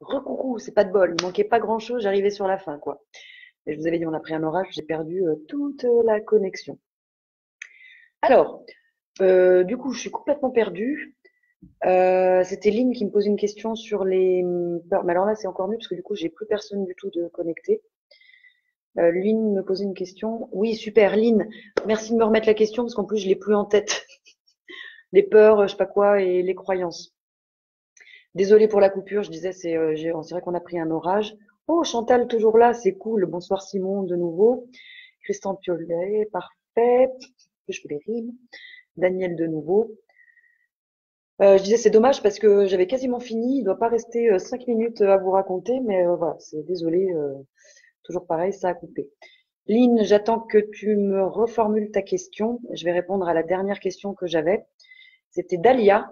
Recoucou, c'est pas de bol, il manquait pas grand-chose, j'arrivais sur la fin, quoi. Et je vous avais dit, on a pris un orage, j'ai perdu toute la connexion. Alors, du coup, je suis complètement perdue. C'était Lynn qui me pose une question sur les peurs. Mais alors là, c'est encore mieux parce que du coup, j'ai plus personne du tout de connecté. Lynn me posait une question. Oui, super, Lynn. Merci de me remettre la question parce qu'en plus, je l'ai plus en tête. Les peurs, je sais pas quoi, et les croyances. Désolée pour la coupure, je disais, c'est vrai qu'on a pris un orage. Oh, Chantal, toujours là, c'est cool. Bonsoir Simon, de nouveau. Christian Piolet, parfait. Je fais les rimes. Daniel, de nouveau. Je disais, c'est dommage parce que j'avais quasiment fini. Il doit pas rester 5 minutes à vous raconter, mais voilà, c'est désolé. Toujours pareil, ça a coupé. Lynn, j'attends que tu me reformules ta question. Je vais répondre à la dernière question que j'avais. C'était Dalia.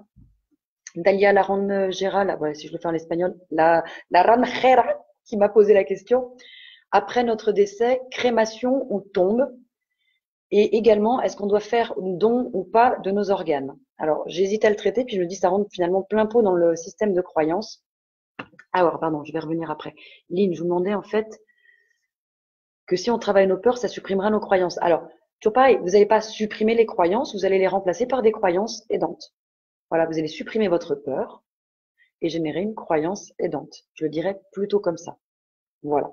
Dalia Laranjera, si je le fais en espagnol, la Ranjera, qui m'a posé la question. Après notre décès, crémation ou tombe? Et également, est-ce qu'on doit faire don ou pas de nos organes? Alors, j'hésite à le traiter, puis je me dis, ça rentre finalement plein pot dans le système de croyance. Alors, pardon, je vais revenir après. Lynn, je vous demandais en fait que si on travaille nos peurs, ça supprimera nos croyances. Alors, toujours pareil, vous n'allez pas supprimer les croyances, vous allez les remplacer par des croyances aidantes. Voilà, vous allez supprimer votre peur et générer une croyance aidante. Je le dirais plutôt comme ça. Voilà.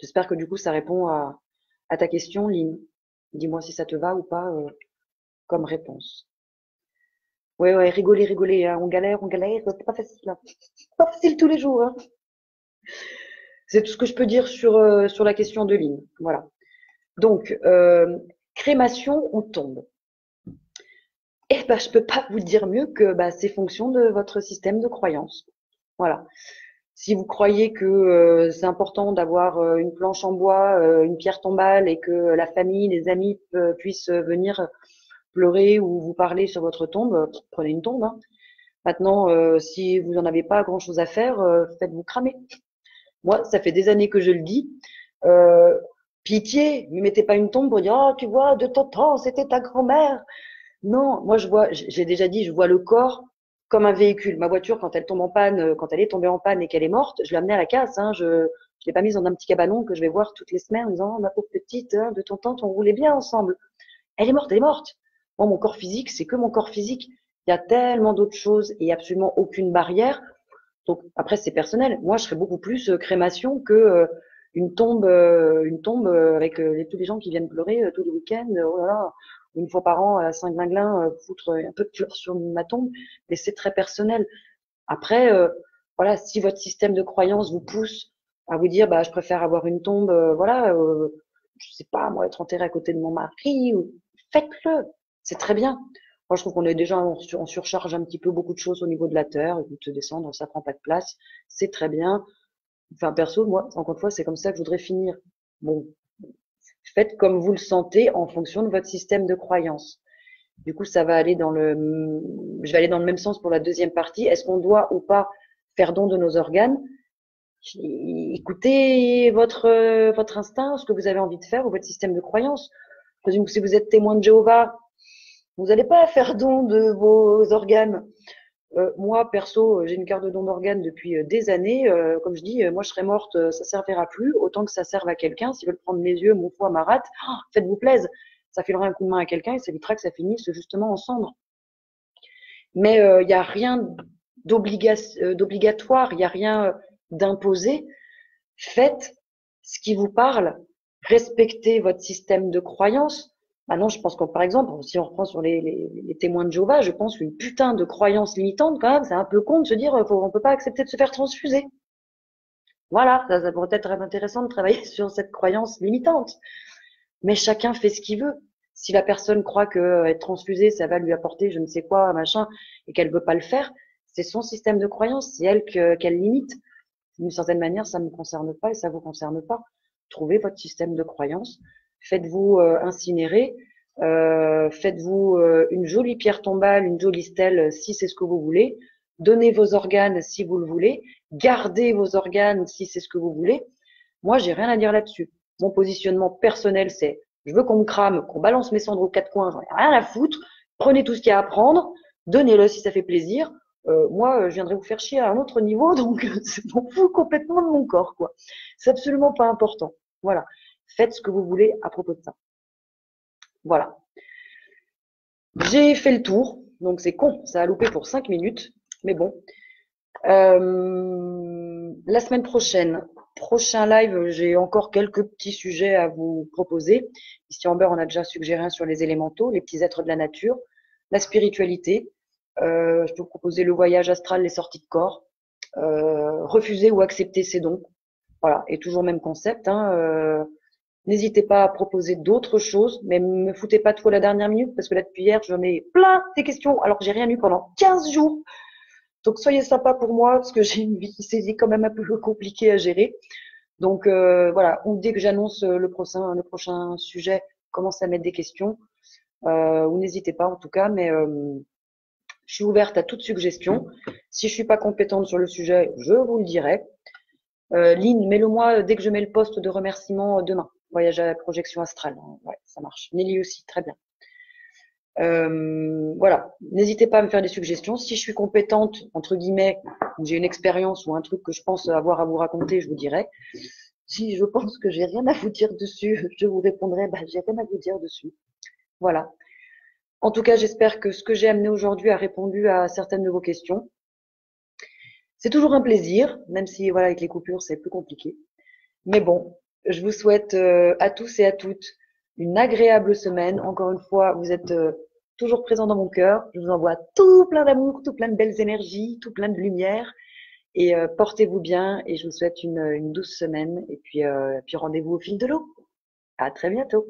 J'espère que du coup, ça répond à ta question, Lynn. Dis-moi si ça te va ou pas comme réponse. Ouais, ouais, rigoler, rigoler, hein. On galère, c'est pas facile, hein. C'est pas facile tous les jours, hein. C'est tout ce que je peux dire sur la question de Lynn. Voilà. Donc, crémation ou tombe? Eh ben, je peux pas vous dire mieux que bah, c'est fonction de votre système de croyance. Voilà. Si vous croyez que c'est important d'avoir une planche en bois, une pierre tombale et que la famille, les amis puissent venir pleurer ou vous parler sur votre tombe, prenez une tombe, hein. Maintenant, si vous n'en avez pas grand-chose à faire, faites-vous cramer. Moi, ça fait des années que je le dis. Euh, Pitié, ne mettez pas une tombe pour dire, oh, tu vois, de ton temps, c'était ta grand-mère. Non, moi, j'ai déjà dit, je vois le corps comme un véhicule. Ma voiture, quand elle tombe en panne, quand elle est tombée en panne et qu'elle est morte, je l'ai amenée à la casse, hein. Je l'ai pas mise dans un petit cabanon que je vais voir toutes les semaines en disant, oh, ma pauvre petite, hein, de ton temps, on roulait bien ensemble. Elle est morte, elle est morte. Moi, mon corps physique, c'est que mon corps physique. Il y a tellement d'autres choses et absolument aucune barrière. Donc après, c'est personnel. Moi, je serais beaucoup plus crémation que une tombe avec tous les gens qui viennent pleurer tous les week-ends. Oh là là, une fois par an à Saint-Glinglin, foutre un peu de fleurs sur ma tombe. Mais c'est très personnel. Après, voilà, si votre système de croyance vous pousse à vous dire, bah, je préfère avoir une tombe, voilà, je sais pas, moi, être enterré à côté de mon mari, faites-le. C'est très bien. Moi, je trouve qu'on est déjà en surcharge un petit peu beaucoup de choses au niveau de la terre. Écoute, descendre, ça prend pas de place. C'est très bien. Enfin, perso, moi, encore une fois, c'est comme ça que je voudrais finir. Bon, faites comme vous le sentez en fonction de votre système de croyance. Du coup, ça va aller je vais aller dans le même sens pour la deuxième partie. Est-ce qu'on doit ou pas faire don de nos organes? Écoutez votre instinct, ce que vous avez envie de faire ou votre système de croyance. Je présume que si vous êtes témoin de Jéhovah, vous n'allez pas faire don de vos organes. Moi, perso, j'ai une carte de don d'organes depuis des années. Comme je dis, moi, je serais morte, ça servira plus. Autant que ça serve à quelqu'un. S'ils veulent prendre mes yeux, mon foie, ma rate, oh, faites-vous plaisir. Ça filera un coup de main à quelqu'un et ça évitera que ça finisse justement en cendres. Mais il n'y a rien d'obligatoire, il n'y a rien d'imposé. Faites ce qui vous parle, respectez votre système de croyance. Maintenant, je pense que, par exemple, si on reprend sur les témoins de Jéhovah, je pense qu'une putain de croyance limitante, quand même, c'est un peu con de se dire, on peut pas accepter de se faire transfuser. Voilà, ça pourrait être intéressant de travailler sur cette croyance limitante. Mais chacun fait ce qu'il veut. Si la personne croit que être transfusée, ça va lui apporter je ne sais quoi, machin, et qu'elle veut pas le faire, c'est son système de croyance, c'est elle qu'elle limite. D'une certaine manière, ça ne me concerne pas et ça vous concerne pas. Trouvez votre système de croyance, faites-vous incinérer, faites-vous une jolie pierre tombale, une jolie stèle si c'est ce que vous voulez, donnez vos organes si vous le voulez, gardez vos organes si c'est ce que vous voulez. Moi, j'ai rien à dire là-dessus. Mon positionnement personnel, c'est je veux qu'on me crame, qu'on balance mes cendres aux quatre coins, j'en ai rien à foutre. Prenez tout ce qu'il y a à prendre, donnez-le si ça fait plaisir. moi, je viendrai vous faire chier à un autre niveau, donc je m'en fous complètement de mon corps, quoi. C'est absolument pas important. Voilà. Faites ce que vous voulez à propos de ça. Voilà. J'ai fait le tour, donc c'est con, ça a loupé pour 5 minutes, mais bon. La semaine prochaine, prochain live, j'ai encore quelques petits sujets à vous proposer. Ici Amber, on a déjà suggéré un sur les élémentaux, les petits êtres de la nature, la spiritualité. Je peux vous proposer le voyage astral, les sorties de corps, refuser ou accepter ses dons. Voilà, et toujours même concept. Hein. N'hésitez pas à proposer d'autres choses, mais me foutez pas trop la dernière minute, parce que là, depuis hier, j'en ai plein des questions, alors que j'ai rien eu pendant 15 jours. Donc, soyez sympa pour moi, parce que j'ai une vie qui s'est quand même un peu compliquée à gérer. Donc, voilà, ou dès que j'annonce le prochain sujet, commencez à mettre des questions, ou n'hésitez pas en tout cas, mais je suis ouverte à toute suggestion. Si je suis pas compétente sur le sujet, je vous le dirai. Lynn, mets-le-moi dès que je mets le poste de remerciement demain. Voyage à la projection astrale. Ouais, ça marche. Nelly aussi, très bien. Voilà. N'hésitez pas à me faire des suggestions. Si je suis compétente, entre guillemets, j'ai une expérience ou un truc que je pense avoir à vous raconter, je vous dirai. Si je pense que j'ai rien à vous dire dessus, je vous répondrai, bah, j'ai rien à vous dire dessus. Voilà. En tout cas, j'espère que ce que j'ai amené aujourd'hui a répondu à certaines de vos questions. C'est toujours un plaisir, même si voilà, avec les coupures, c'est plus compliqué. Mais bon, je vous souhaite à tous et à toutes une agréable semaine. Encore une fois, vous êtes toujours présents dans mon cœur. Je vous envoie tout plein d'amour, tout plein de belles énergies, tout plein de lumière. Et portez-vous bien et je vous souhaite une douce semaine. Et puis rendez-vous au fil de l'eau. À très bientôt.